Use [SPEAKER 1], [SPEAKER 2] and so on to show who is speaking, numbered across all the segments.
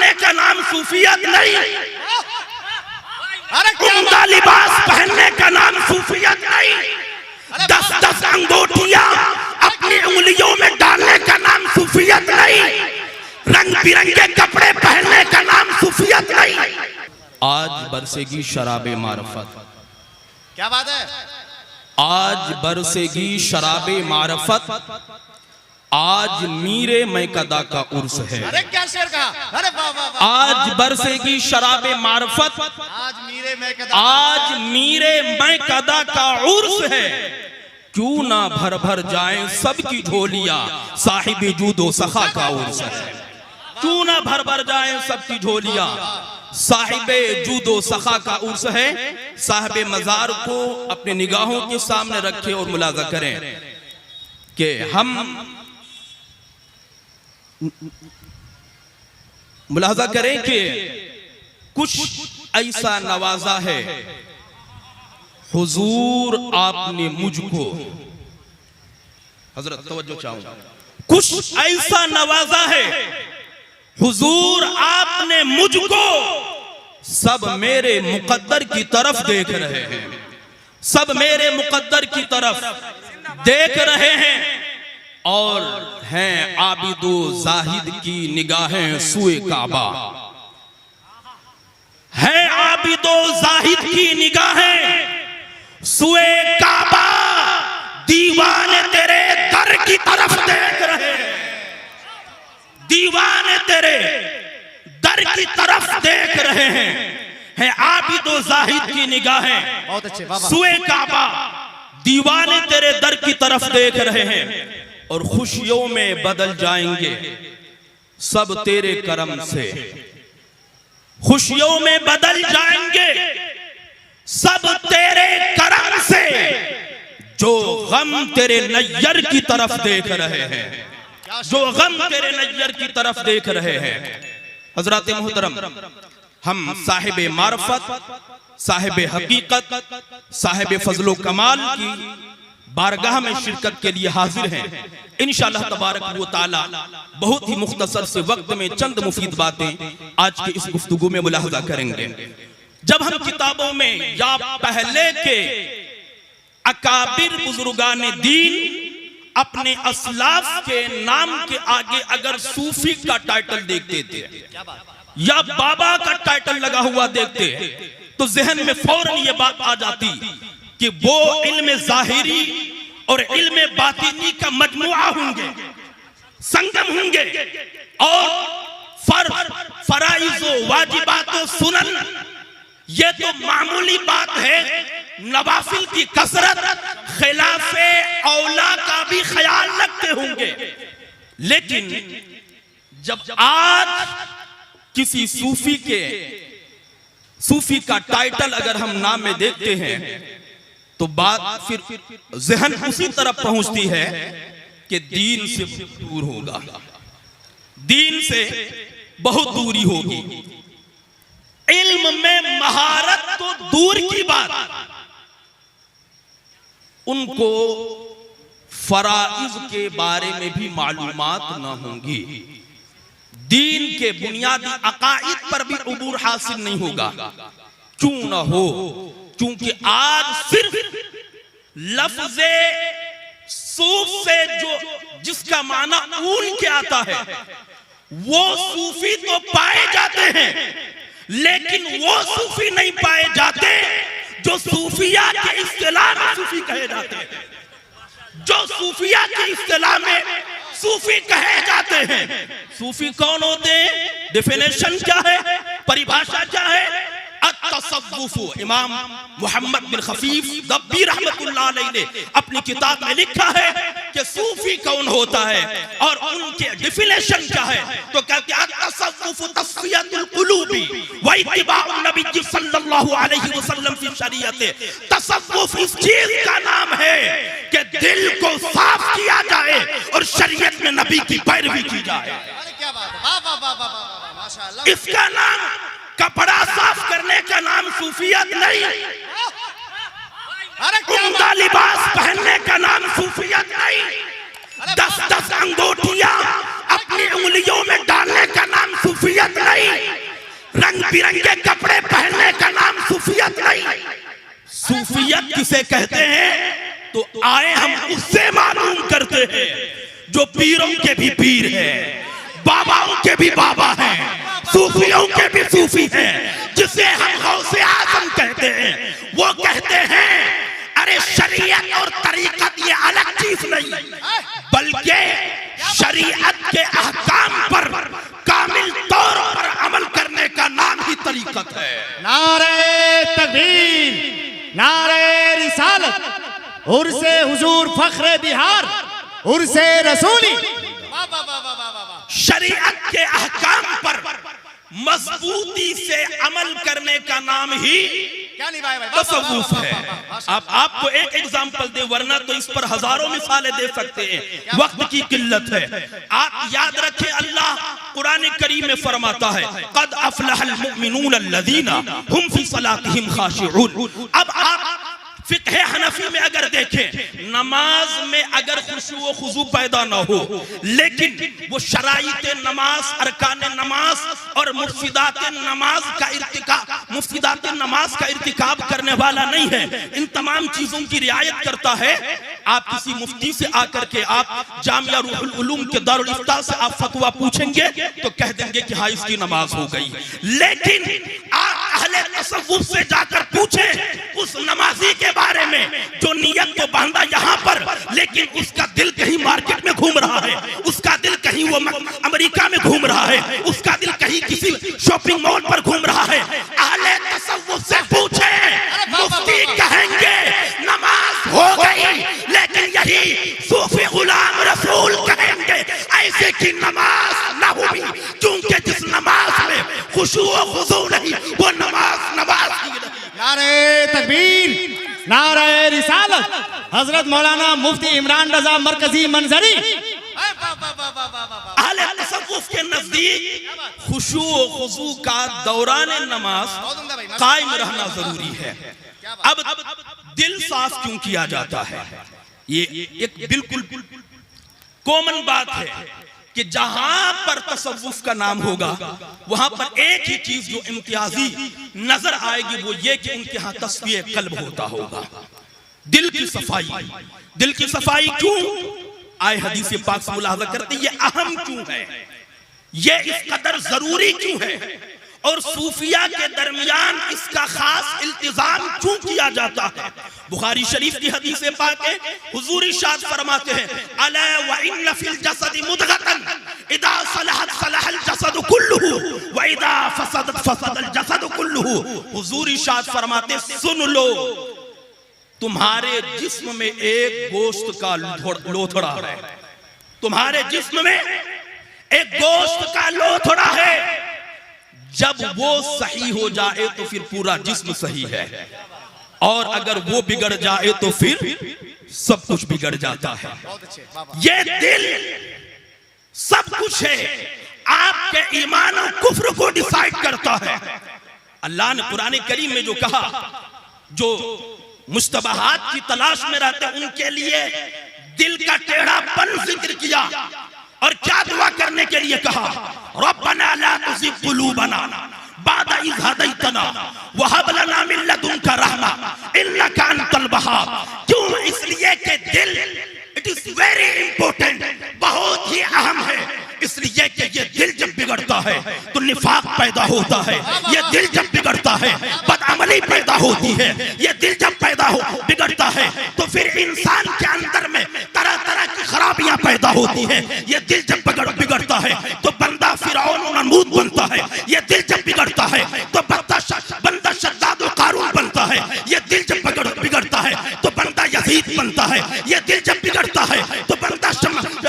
[SPEAKER 1] डालने का नाम सूफियत नहीं। उम्दा लिबास पहनने का नाम सूफियत नहीं। 10-10 अंगूठियां अपनी उंगलियों में डालने का नाम सूफियत नहीं। रंग बिरंगे कपड़े पहनने का नाम सूफियत नहीं। आज बरसेगी शराबे मारफत।
[SPEAKER 2] क्या बात है?
[SPEAKER 1] आज बरसेगी शराबे मारफत, आज मीरे मैकदा का उर्स है।
[SPEAKER 2] अरे क्या शेर कहा? अरे वाह वाह वाह।
[SPEAKER 1] आज बरसेगी शराबे मारफत,
[SPEAKER 2] आज मीरे मैकदा,
[SPEAKER 1] आज मीरे मैकदा का उर्स है। क्यों ना भर भर जाए सबकी झोलियां, साहिब जूदो सखा का उर्स है। क्यों ना भर भर जाए सबकी झोलियां, साहिबे जूदो सखा का उर्स है। साहिबे मजार को अपने निगाहों के सामने रखें और मुलाजा करें कि हम मुलाजा करें कि कुछ ऐसा नवाजा है हुजूर आपने मुझको, हजरत तवज्जो चाहूंगा, कुछ ऐसा नवाजा है हुजूर आपने मुझको, सब मेरे मुकद्दर की तरफ देख रहे हैं, सब मेरे मुकद्दर की तरफ देख रहे हैं। और हैं आबिदो जाहिद की निगाहें सुए काबा, हैं आबिदो जाहिद की निगाहें सुए काबा। दीवाने तेरे दर की तरफ देख रहे हैं, दीवाने तेरे दर की तरफ देख रहे हैं आबिदो जाहिद की निगाहें
[SPEAKER 2] बहुत अच्छे,
[SPEAKER 1] सुए काबा। दीवाने तेरे दर की तरफ देख रहे हैं और खुशियों में बदल जाएंगे सब तेरे करम से, खुशियों में बदल जाएंगे सब तेरे करम से। जो गम तेरे नैयर की तरफ देख रहे हैं, जो गम तेरे नैयर की तरफ देख रहे हैं। हजरत मोहतरम, हम साहिब मारफत, साहिब हकीकत, साहिब फजलो कमाल की बारगाह में शिरकत के लिए हाजिर हैं। इंशाअल्लाह तबारक व तआला बहुत ही मुख्तसर से वक्त में चंद मुफीद बातें आज की इस गुफ्तगू में मुलाहजा करेंगे। जब हम किताबों में या पहले के अकाबिर बुजुर्गाने दीन अपने असलाफ के नाम के आगे अगर सूफी का टाइटल देखते थे या बाबा का टाइटल लगा हुआ देखते तो जहन में फौरन ये बात आ जाती कि वो इल्म जाहिरी और इल्म बातिनी का मजमुआ होंगे, संगम होंगे। और फराइज वाजिबात सुनन ये तो मामूली बात है, नवाफिल की कसरत खिलाफे औला का भी ख्याल रखते होंगे। लेकिन जब आज किसी सूफी का टाइटल अगर हम नाम में देखते हैं तो बात फिर जहन उसी तरफ पहुंचती है कि दीन से दूर होगा, दीन से बहुत दूरी होगी। इल्म में महारत तो दूर की बात, उनको फराइज के बारे में भी मालूमात न होंगी, दीन के बुनियादी अकाइद पर भी उबूर हासिल नहीं होगा। क्यों न हो? क्योंकि आज सिर्फ लफ्ज़े सूफ से जो जिसका माना ऊन के आता है वो सूफी तो पाए जाते हैं, लेकिन वो सूफी नहीं पाए जाते जो सूफिया के इस्तिलाह में सूफी कहे जाते हैं, जो सूफिया के इस्तिलाह में सूफी कहे जाते हैं। सूफी कौन होते हैं? डेफिनेशन क्या है, परिभाषा क्या है? अत-तसव्वुफ। इमाम मुहम्मद बिन खफीफ दब्बी रहमतुल्लाह अलैह ने अपनी किताब में लिखा है कि सूफी कौन होता है और उनके डेफिनेशन क्या है। तो कहते हैं अत-तसव्वुफ तस्फियतुल कुलूबी व इत्तिबाउन नबी सल्लल्लाहु अलैहि वसल्लम की शरीयत। तसव्वुफ इस चीज का नाम है कि दिल को साफ किया जाए और शरीयत में नबी की पैरवी की जाए।
[SPEAKER 2] क्या बात है, वाह वाह वाह वाह, माशाअल्लाह।
[SPEAKER 1] इसका नाम कपड़ा साफ करने का नाम सूफियत नहीं, उम्दा लिबास पहनने का नाम सूफियत नहीं, 10-10 अंगूठियां अपनी उंगलियों में डालने का नाम सूफियत नहीं। रंग बिरंगे कपड़े पहनने का नाम सूफियत नहीं। सूफियत किसे कहते हैं तो आए हम उससे मालूम करते हैं जो पीरों के भी पीर है, बाबाओं के भी बाबा हैं, सूफियों के भी सूफी हैं, जिसे हम गौसे आजम कहते हैं। वो कहते हैं अरे शरीयत और तरीकत ये अलग चीज नहीं, बल्कि शरीयत के अहकाम पर कामिल तौर पर अमल करने का नाम ही तरीकत है।
[SPEAKER 2] नारे तकबीर, नारे रिसालत, उर्से हुजूर फख्रे बिहार, उर्से रसूली।
[SPEAKER 1] शरीयत के अहकाम पर मजबूती से अमल करने का नाम ही
[SPEAKER 2] क्या नहीं भाई?
[SPEAKER 1] तसव्वुफ है। अब आपको एक एग्जांपल दे, वरना तो इस पर हजारों मिसालें दे सकते हैं, वक्त की किल्लत है। आप याद रखें, अल्लाह कुरान करीम में फरमाता है क़द अफ़लहल मुमिनून अल्लज़ीना हुम फ़ी सलातिहिम ख़ाशिऊन। अब आप फिक़्ह हनफी में अगर देखें, नमाज में अगर खुशू व खुजू पैदा ना हो, लेकिन वो शराइत नमाज, अरकान नमाज और मुफ्सिदात नमाज का इर्तिकाब करने वाला नहीं है, इन तमाम चीजों की रियायत करता है। आप किसी मुफ्ती से आकर के आप जामिया रूहुल उलूम के दारुल इफ्ता से आप फतवा पूछेंगे तो कह देंगे कि हाँ इसकी नमाज हो गई। लेकिन आप अहले तसव्वुफ से जाकर पूछें उस नमाजी के बारे में जो नियत तो बांधा यहाँ पर, लेकिन उसका दिल कहीं मार्केट में घूम रहा है, उसका दिल कहीं वो अमेरिका में घूम रहा है, उसका दिल कहीं किसी शॉपिंग मॉल पर घूम रहा है। अहले तसव्वुफ से पूछे, मुफ्ती कहेंगे नमाज हो गई, लेकिन यही सूफी गुलाम रसूल कहेंगे ऐसे की नमाज ना हुई, क्योंकि जिस नमाज में खुशू व खुजू नहीं वो नमाज की नहीं।
[SPEAKER 2] नारे तकबीर, नारे रिसालत, हजरत मौलाना मुफ्ती इमरान रजा मरकजी मंजरी।
[SPEAKER 1] अहले तसव्वुफ के नजदीक खुशू व खुजू का दौरान नमाज कायम रहना जरूरी है। अब दिल साफ क्यों किया जाता है? ये एक बिल्कुल कॉमन बात है कि जहां पर तसव्वुफ का नाम होगा वहां पर एक ही चीज जो इम्तियाजी नजर आएगी वो ये कि उनके यहाँ तस्फिये कल्ब होता होगा, दिल की सफाई। दिल की सफाई क्यों? आए हदीस पाक से मुलाहजा करते ये अहम क्यों है, ये इस कदर जरूरी क्यों है, और सूफिया के दरमियान इसका खास इल्तिजाम क्यों किया जाता है? बुखारी शरीफ की हदीस पाक है, हुजूर इरशाद फरमाते हैं अला व इन्न फिल जसद मुदगतन इदा सलहत सलहल जसद कुल्लुहु व इदा फसदत फसदल जसद कुल्लुहु। हुजूर इरशाद फरमाते सुन लो, तुम्हारे जिस्म में एक गोश्त का लोथड़ा है, तुम्हारे जिस्म में एक गोश्त का लोथड़ा है, जब वो सही हो जाए तो फिर पूरा जिस्म सही है, और अगर वो बिगड़ जाए तो फिर सब कुछ बिगड़ जाता है। ये दिल सब कुछ है, आपके ईमान और कुफ्र को डिसाइड करता है। अल्लाह ने कुरान करीम में जो कहा, जो मुस्तबहात की तलाश में रहते हैं उनके लिए दिल का टेढ़ापन जिक्र किया, और क्या दुआ करने के लिए कहा, रब्बना ला तुज़िग़ क़ुलूबना बादा इज़ हदैतना व हब लना मिन लदुनका रहमा इन्नका अंतल वहाब। क्यों? इसलिए कि दिल इट इज वेरी इंपॉर्टेंट, बहुत ही अहम है, इसलिए कि ये दिल जब बिगड़ता है तो निफाक पैदा होता है, ये दिल जब बिगड़ता है बदअमली पैदा होती है, ये दिल जब बिगड़ता है तो फिर इंसान के अंदर में तरह तरह की खराबियां पैदा होती है। ये दिल जब बिगड़ता है तो बंदा फिरौन और नमरूद बनता है, ये दिल जब बिगड़ता है तो बंदा शद्दाद और कारून बनता है, ये दिल जब बिगड़ता है तो बंदा यजीद बनता है, ये दिल जब बिगड़ता है तो बंदा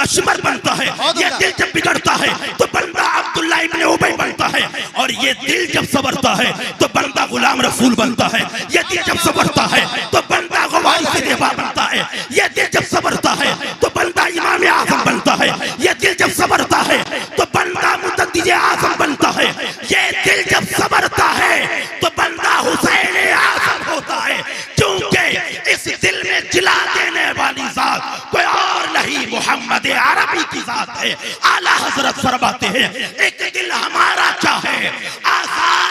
[SPEAKER 1] शिमर बनता है, ये दिल जब बिगड़ता है तो बंदा अब्दुल्लाह इब्न उबय बनता है, और ये दिल जब संवरता है तो बंदा गुलाम रसूल बनता है, ये दिल जब संवरता है तो बंदा गवाही से देवा बनता है, ये दिल जब संवरता है तो बंदा इमाम आज़म बनता है, ये दिल जब संवरता है तो बंदा मुतद्दिज आज़म बनता है, ये दिल जब संवरता है तो बंदा हुसैन आज़म होता है, क्योंकि इस दिल में जिला देने वाली जात कोई और नहीं, मोहम्मद अरबी की जात है। आला हजरत फरमाते हैं एक दिल हमारा चाहे आजाद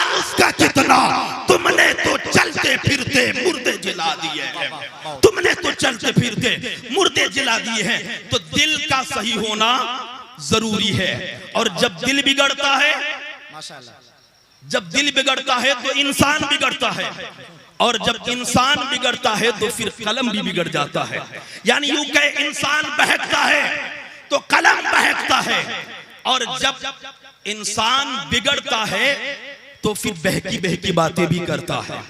[SPEAKER 1] फिरते मुर्दे जला दिए हैं, तुमने तो चलते फिरते मुर्दे जला दिए हैं। तो दिल का सही होना जरूरी है। और जब दिल बिगड़ता है, जब दिल बिगड़ता है तो इंसान बिगड़ता है, और जब इंसान बिगड़ता है तो फिर कलम भी बिगड़ जाता है। यानी यूं कहे इंसान बहकता है तो कलम बहकता है, और जब इंसान बिगड़ता है तो फिर बहकी बहकी बातें भी करता है,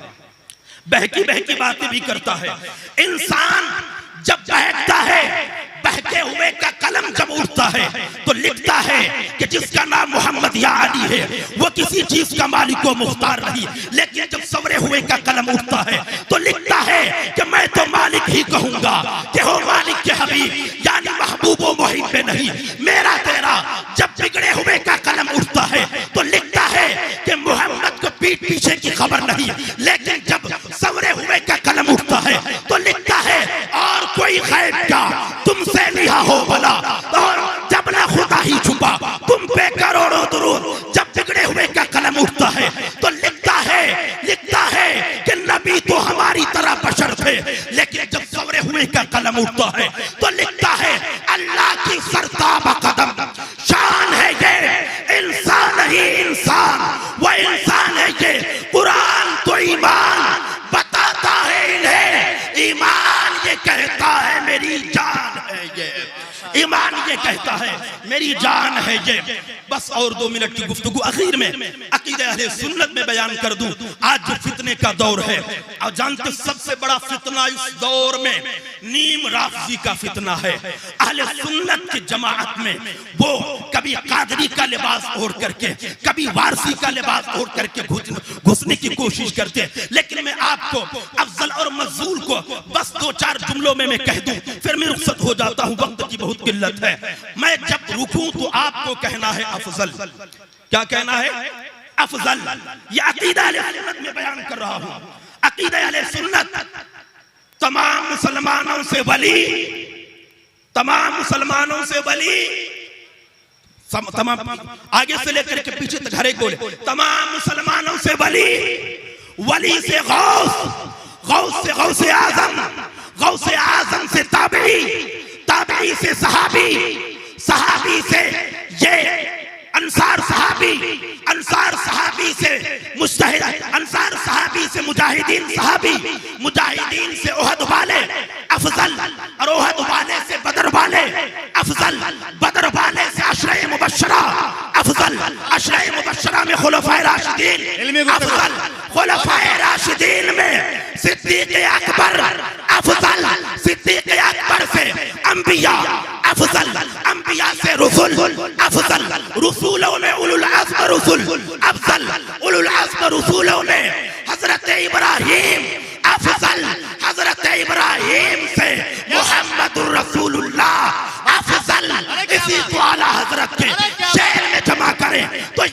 [SPEAKER 1] बहकी बहकी बातें भी करता है। इंसान जब बहकता है, बहके हुए का कलम जब उठता है तो लिखता है कि जिसका नाम मोहम्मद या अली है वो किसी चीज का मालिक को मुख्तार नहीं। लेकिन जब सवरे हुए का कलम उठता है तो लिखता है कि मैं तो मालिक ही कहूंगा कि हो मालिक के हबीब, यानी महबूब व मुहिब पे नहीं मेरा तेरा। जब बिगड़े हुए का कलम उठता है तो लिखता है कि मोहम्मद को पीठ पीछे की खबर नहीं। लेकिन जब सवरे हुए का कलम उठता है तो लिखता है और कोई गैब का तुमसे लिया हो भला, और जब न खुदा ही छुपा तुम पे करोड़ों दुरूद। जब बिगड़े हुए का कलम उठता है तो लिखता है कि नबी तो हमारी तरह बशर थे। लेकिन जब सवरे हुए का कलम उठता है तो लिखता है अल्लाह की सरताब कदम शान है ये, इंसान ही इंसान वो इंसान है ये। कुरान तो ईमान बताता है इन्हें, ईमान ये कहता है मेरी जान है ये, ईमान ये कहता है मेरी जान है ये। बस और 2 मिनट की गुफ्तगू आखिर में अकीदे अहले सुन्नत में बयान कर दूं। आज जो फितने का दौर है, और जानते सबसे बड़ा फितना इस दौर में नीम राफजी का फितना है। अहले सुन्नत की जमाअत में वो कभी कादरी का लिबास ओढ़ करके, कभी वारसी का लिबास ओढ़ करके घुसने की कोशिश करते। लेकिन मैं आपको अफजल और मजूल को बस 2-4 जुमलों में मैं कह दूं, फिर मैं रुखसत हो जाता हूं, वक्त की बहुत किल्लत है। मैं जब रुकूं तो आपको कहना है अफजल। क्या कहना है? अफजल। ये अकीदा अहले सुन्नत में बयान कर रहा हूं। अकीदा अहले सुन्नत तमाम मुसलमानों से वली, तमाम मुसलमानों से वली, तमाम आगे से लेकर के पीछे तक हर एक बोले, तमाम मुसलमानों से वली, वली से गौस, गौस से गौसे आजम, गौसे आजम से ताबी, ताबी से सहाबी, सहाबी से ये अंसार सहाबी, अंसार सहाबी से मुजतहिद, अंसार सहाबी से मुजाहिदीन सहाबी, मुजाहिदीन से ओहद वाले अफजल, और ओहद वाले से बदर वाले अफजल, बदर वाले से अशरे मुबश्शरा अफजल, अशरे मुबश्शरा में खुलफाए राशिदीन अफजल, खुलफाए राशिदीन में सिद्दीक अकबर अफजल, सिद्दीक अकबर से अंबिया अफजल, अंबिया से रसूल अफजल, रसूलों में उलुल अज़्म रसूल अफजल, उलुल अज़्म रसूलों में हजरत इब्राहीम अफजल, हजरत इब्राहीम से मुहम्मदुर रसूलुल्लाह अफजल। इसी को आला हजरत के शहर में जमा करें तो